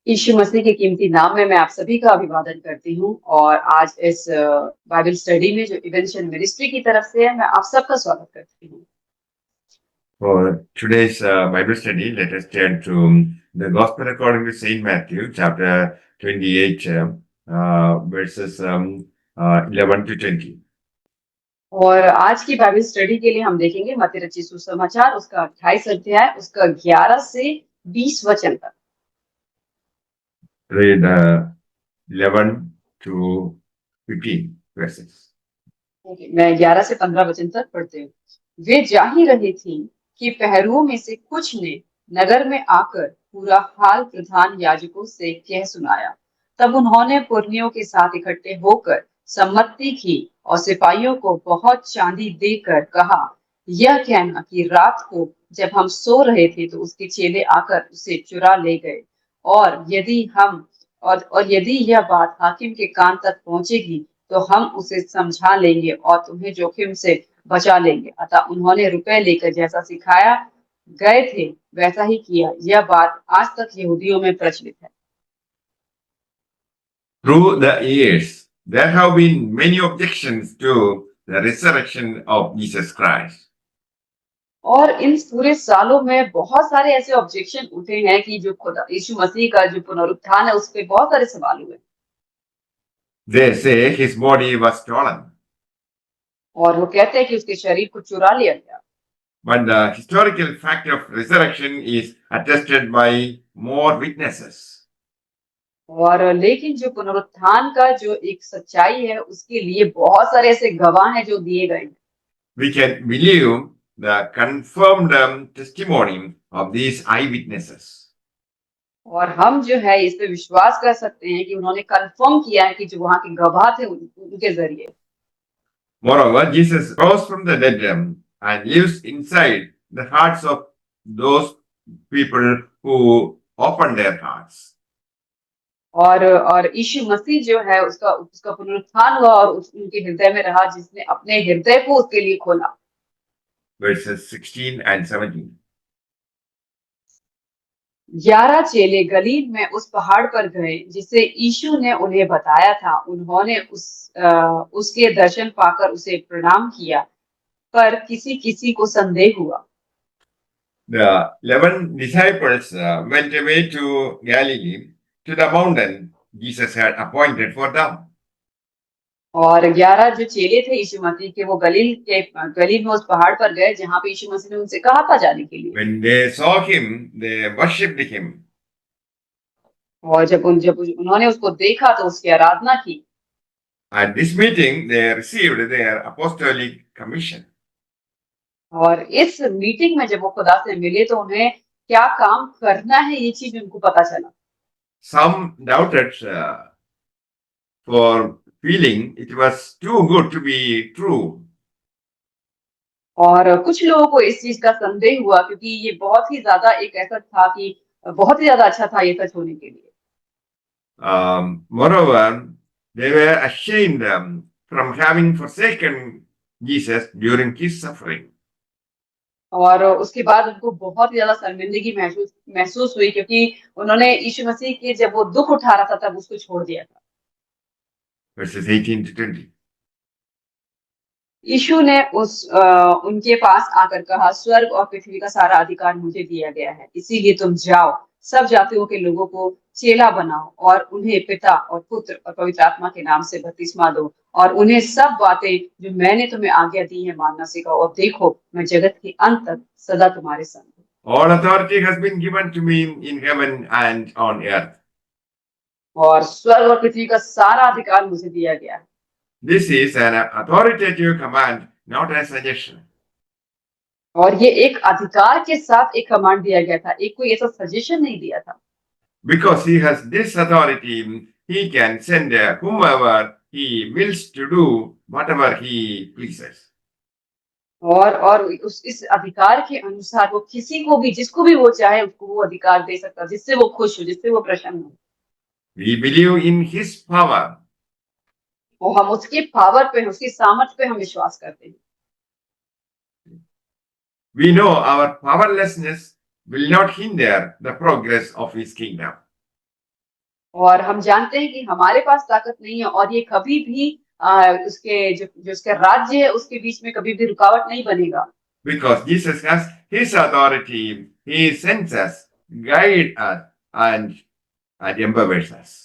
यीशु मसीह के कीमती नाम में मैं आप सभी का अभिवादन करती हूँ और आज इस बाइबल स्टडी में जो इवेंशन मिनिस्ट्री की तरफ से है, मैं आप सबका स्वागत करती हूँ। For today's Bible study, let us turn to the Gospel according to Saint Matthew, chapter 28, verses 11 to 20. और आज की बाइबल स्टडी के लिए हम देखेंगे मत्ती रचित सुसमाचार उसका 28 अध्याय उसका 11 से 20 वचन तक। Read 11 to 15 verses. मैं 11 से 15 वचन तक पढ़ती हूँ। वे जा ही रही थी कि पहरुओं में से कुछ ने नगर में आकर पूरा हाल प्रधान याजकों से कह सुनाया। तब उन्होंने पुरनियों के साथ इकट्ठे होकर सम्मति की और सिपाहियों को बहुत चांदी देकर कहा, यह कहना कि रात को जब हम सो रहे थे तो उसके चेले आकर उसे चुरा ले गए। और यदि यह बात हाकिम के कान तक पहुंचेगी तो हम उसे समझा लेंगे और तुम्हें जोखिम से बचा लेंगे। अतः उन्होंने रुपए लेकर जैसा सिखाया गए थे वैसा ही किया। यह बात आज तक यहूदियों में प्रचलित है। Through the years, there have been many objections to the resurrection of Jesus Christ. और इन पूरे सालों में बहुत सारे ऐसे ऑब्जेक्शन उठे हैं कि जो खुदा यीशु मसीह का जो पुनरुत्थान है उस पे बहुत सारे सवाल हुए। They say his body was stolen. और वो कहते हैं कि उसके शरीर को चुरा लिया गया। But the historical fact of resurrection is attested by more witnesses. और लेकिन जो पुनरुत्थान का जो एक सच्चाई है उसके लिए बहुत सारे ऐसे गवाह हैं जो दिए गए हैं। We can believe the confirmed testimony of these eyewitnesses. और हम जो है इस पे विश्वास कर सकते हैं कि उन्होंने कंफर्म किया है कि जो वहां के गवाह थे उनके जरिए। Moreover, Jesus rose from the dead and lives inside the hearts of those people who open their hearts. और यीशु मसीह जो है उसका उसका पुनरुत्थान हुआ और उनके हृदय में रहा जिसने अपने हृदय को उसके लिए खोला। Verses 16 and 17. 11 चेले गलील में उस पहाड़ पर गए जिसे यीशु ने उन्हें बताया था। उन्होंने उसके दर्शन पाकर उसे प्रणाम किया, पर किसी किसी को संदेह हुआ। The 11 disciples went away to Galilee to the mountain Jesus had appointed for them. और 11 जो चेले थे यीशु मसीह के वो गलील में उस पहाड़ पर गए जहाँ पे यीशु मसीह ने उनसे कहा था जाने के लिए। When they saw him, they worshipped him. और जब उन्होंने उसको देखा तो उसकी आराधना की। At this meeting, they received their apostolic commission. और इस मीटिंग में जब वो खुदा से मिले तो उन्हें क्या काम करना है ये चीज उनको पता चला। Some doubted for feeling it was too good to be true. और कुछ लोगों को इस चीज का संदेह हुआ क्योंकि ये बहुत ही ज्यादा एक ऐसा था कि बहुत ही ज्यादा अच्छा था ये सच होने के लिए। Moreover, they were ashamed from having forsaken Jesus during his suffering. और उसके बाद उनको बहुत ही ज्यादा शर्मिंदगी महसूस हुई क्योंकि उन्होंने यीशु मसीह के जब वो दुख उठा रहा था तब उसको छोड़ दिया था। Verses 18 to 20. यीशु ने उनके पास आकर कहा, स्वर्ग और पृथ्वी का सारा अधिकार मुझे दिया गया है, इसीलिए तुम जाओ, सब जातियों के लोगों को चेला बनाओ और उन्हें पिता और पुत्र और पवित्र आत्मा के नाम से बपतिस्मा दो और उन्हें सब बातें जो मैंने तुम्हें आज्ञा दी है मानना सिखाओ। और देखो मैं जगत के अंत तक सदा तुम्हारे संग हूं। All authority has been given to me in heaven and on earth. और स्वर्ग और पृथ्वी का सारा अधिकार मुझे दिया गया है। This is an authoritative command, not a suggestion. और ये एक अधिकार के साथ एक कमांड दिया गया था, एक कोई ऐसा सजेशन नहीं दिया था। Because he has this authority, he can send whomever he wills to do whatever he pleases. और इस अधिकार के अनुसार वो किसी को भी जिसको भी वो चाहे उसको वो अधिकार दे सकता, जिससे वो खुश हो, जिससे वो प्रसन्न हो। We believe in his power. और हम उसके पावर पे, उसकी सामर्थ पे हम विश्वास करते हैं। We know our powerlessness will not hinder the progress of his kingdom. और हम जानते हैं कि हमारे पास ताकत नहीं है और ये कभी भी उसके जो उसका राज्य है उसके बीच में कभी भी रुकावट नहीं बनेगा। Because Jesus has his authority, he sends us, guide us, and empowers us.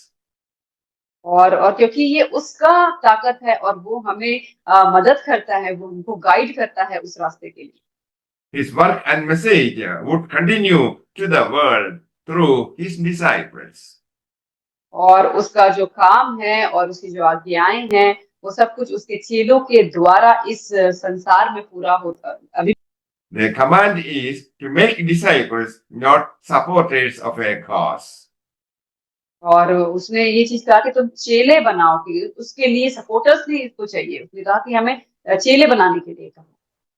और क्योंकि ये उसका ताकत है और वो हमें मदद करता है, वो हमको गाइड करता है उस रास्ते के लिए। His work and message would continue to the world through his disciples. और उसका जो काम है और उसकी जो आज्ञाएं हैं वो सब कुछ उसके चेलों के द्वारा इस संसार में पूरा होता अभी। The command is to make disciples, not supporters of a cause. और उसने ये चीज कहा कि तुम चेले बनाओ, कि उसके लिए सपोर्टर्स नहीं इसको चाहिए, उसने कहा कि हमें चेले बनाने के लिए कहा।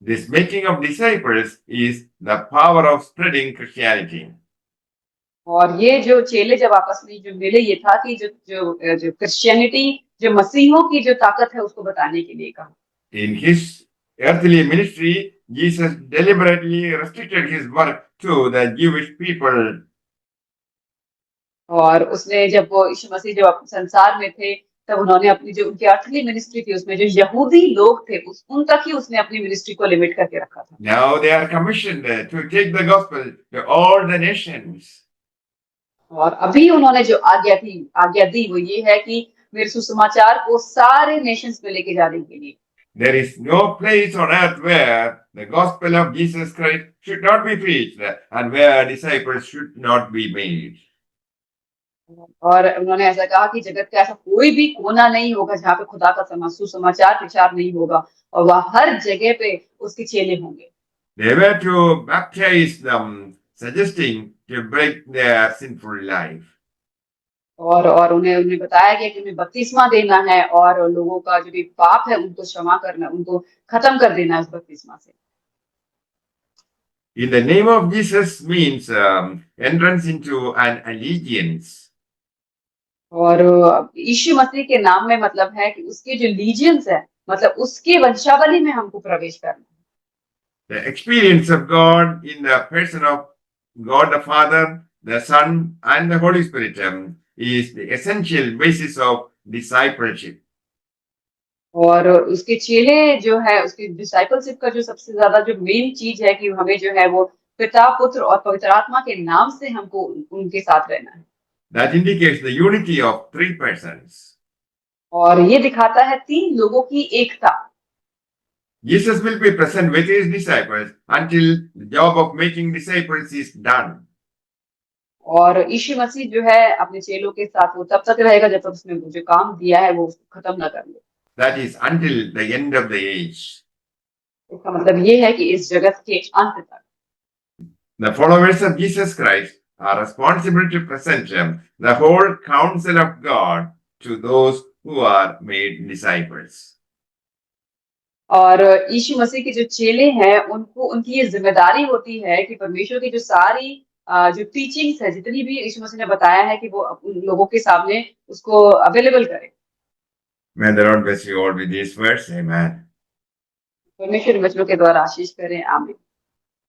This making of disciples is the power of spreading Christianity. और ये जो चेले जब आपस में जो मिले ये था कि जो क्रिश्चियनिटी, जो मसीहों की जो ताकत है उसको बताने के लिए कहा। In his earthly ministry, Jesus deliberately restricted his work to the Jewish people. और उसने जब वो यीशु मसीह जब संसार में थे तब उन्होंने अपनी जो उनकी अर्थली मिनिस्ट्री थी उसमें जो यहूदी लोग थे उन तक ही उसने अपनी मिनिस्ट्री को लिमिट करके रखा था। Now they are commissioned to take the gospel to all the nations. और अभी उन्होंने जो आज्ञा दी वो ये है कि मेरे सुसमाचार को सारे नेशंस में लेके जाने के लिए। There is no place on earth where the gospel of Jesus Christ should not be preached and where disciples should not be made. और उन्होंने ऐसा कहा कि जगत का ऐसा कोई भी कोना नहीं होगा जहाँ पे खुदा का सुसमाचार प्रचार नहीं होगा और वह हर जगह पे उसके चेले होंगे। They were to baptize them, suggesting to break their sinful life. और उन्हें उन्हें बताया गया कि उन्हें बपतिस्मा देना है और लोगों का जो भी पाप है उनको क्षमा करना, उनको खत्म कर देना है उस बपतिस्मा से। In the name of Jesus means entrance into an allegiance. और यीशु मसीह के नाम में मतलब है कि उसके जो लीजियंस है, मतलब उसके वंशावली में हमको प्रवेश करना। The experience of God in the person of God the Father, the Son, and the Holy Spirit is the essential basis of discipleship. और उसके चेले जो है उसकी डिसाइपलशिप का जो सबसे ज्यादा जो मेन चीज है कि हमें जो है वो पिता, पुत्र और पवित्र आत्मा के नाम से हमको उनके साथ रहना है। That indicates the unity of three persons. और ये दिखाता है तीन लोगों की एकता। Jesus will be present with his disciples until the job of making disciples is done. और यीशु मसीह जो है अपने चेलों के साथ वो तब तक रहेगा जब तक उसने जो काम दिया है वो खत्म ना कर ले। That is until the end of the age. इसका मतलब ये है कि इस जगत के अंत तक The followers of Jesus Christ are responsible to present the whole counsel of God to those who are made disciples. और यीशु मसीह के जो चेले हैं उनको उनकी ये जिम्मेदारी होती है कि परमेश्वर की जो सारी जो टीचिंग्स है, जितनी भी यीशु मसीह ने बताया है कि वो उन लोगों के सामने उसको अवेलेबल करे। May the Lord bless you all with these words. Amen. परमेश्वर वचनों के द्वारा आशीष करें, आमीन।